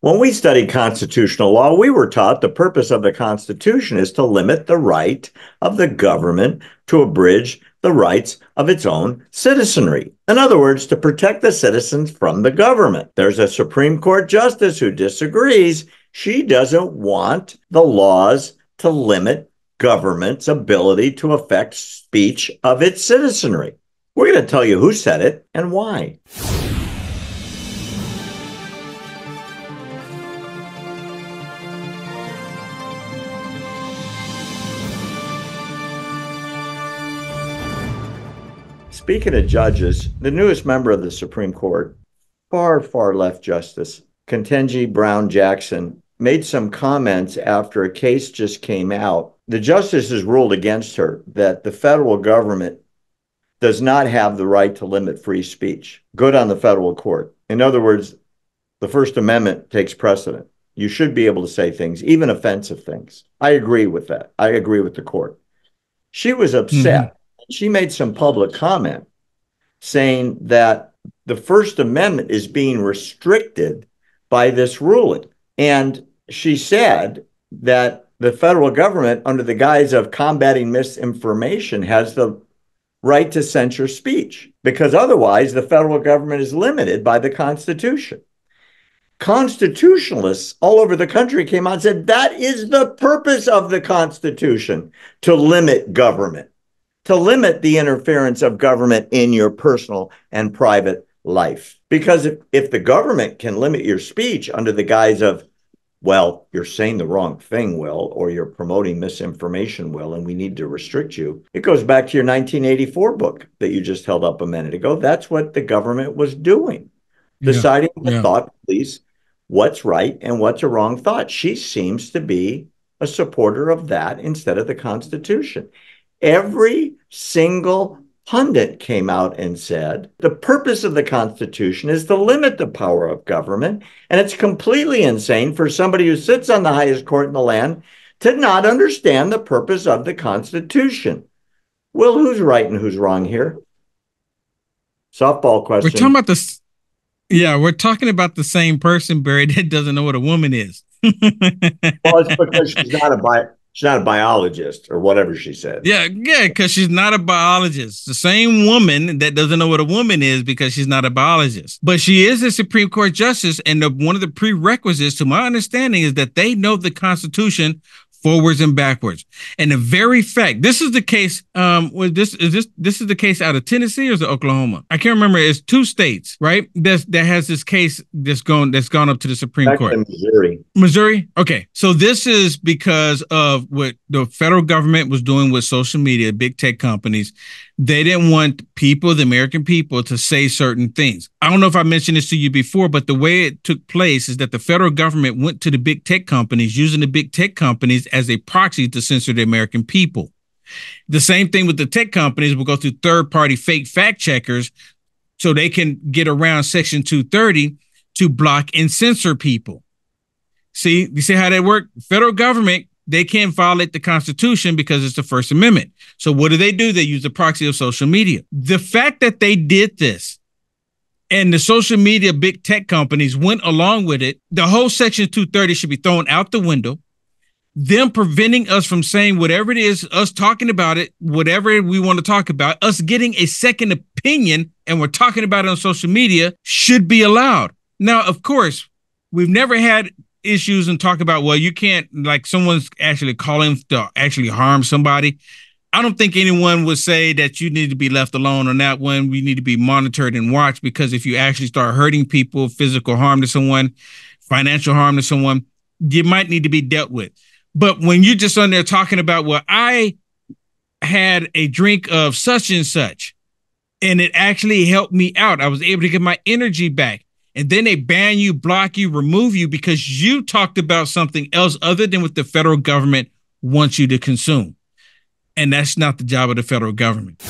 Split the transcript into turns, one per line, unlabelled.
When we studied constitutional law, we were taught the purpose of the Constitution is to limit the right of the government to abridge the rights of its own citizenry. In other words, to protect the citizens from the government. There's a Supreme Court justice who disagrees. She doesn't want the laws to limit government's ability to affect speech of its citizenry. We're going to tell you who said it and why. Speaking of judges, the newest member of the Supreme Court, far left Justice Ketanji Brown Jackson, made some comments after a case just came out. The justices ruled against her that the federal government does not have the right to limit free speech. Good on the federal court. In other words, the First Amendment takes precedent. You should be able to say things, even offensive things. I agree with that. I agree with the court. She was upset. She made some public comment saying that the First Amendment is being restricted by this ruling. And she said that the federal government, under the guise of combating misinformation, has the right to censor speech, because otherwise the federal government is limited by the Constitution. Constitutionalists all over the country came out and said that is the purpose of the Constitution, to limit government, to limit the interference of government in your personal and private life. Because if the government can limit your speech under the guise of, well, you're saying the wrong thing, Will, or you're promoting misinformation, Will, and we need to restrict you. It goes back to your 1984 book that you just held up a minute ago. That's what the government was doing, deciding the thought police what's right and what's a wrong thought. She seems to be a supporter of that instead of the Constitution. Every single pundit came out and said the purpose of the Constitution is to limit the power of government, and it's completely insane for somebody who sits on the highest court in the land to not understand the purpose of the Constitution. Will, who's right and who's wrong here? Softball question.
We're talking about this. Yeah, we're talking about the same person, Barry, that doesn't know what a woman is.
Well, it's because she's not a biologist or whatever she said.
Yeah, because she's not a biologist. The same woman that doesn't know what a woman is because she's not a biologist. But she is a Supreme Court justice, and one of the prerequisites, to my understanding, is that they know the Constitution forwards and backwards. And the very fact, this is the case, this is the case out of Tennessee or is it Oklahoma? I can't remember. It's two states, right? That has this case that's gone up to the Supreme Court. Missouri. Okay. So this is because of what the federal government was doing with social media, big tech companies. They didn't want people, the American people, to say certain things. I don't know if I mentioned this to you before, but the way it took place is that the federal government went to the big tech companies, using the big tech companies as a proxy to censor the American people. The same thing with the tech companies will go through third-party fake fact checkers so they can get around Section 230 to block and censor people. See, you see how that works? Federal government, they can't violate the Constitution because it's the First Amendment. So what do? They use the proxy of social media. The fact that they did this and the social media big tech companies went along with it, the whole Section 230 should be thrown out the window. Them preventing us from saying whatever it is, us talking about it, whatever we want to talk about, us getting a second opinion, and we're talking about it on social media, should be allowed. Now, of course, we've never had issues and talk about, well, you can't, like someone's actually calling to actually harm somebody. I don't think anyone would say that you need to be left alone on that one. We need to be monitored and watched, because if you actually start hurting people, physical harm to someone, financial harm to someone, you might need to be dealt with. But when you're just on there talking about, well, I had a drink of such and such, and it actually helped me out, I was able to get my energy back. And then they ban you, block you, remove you because you talked about something else other than what the federal government wants you to consume. And that's not the job of the federal government.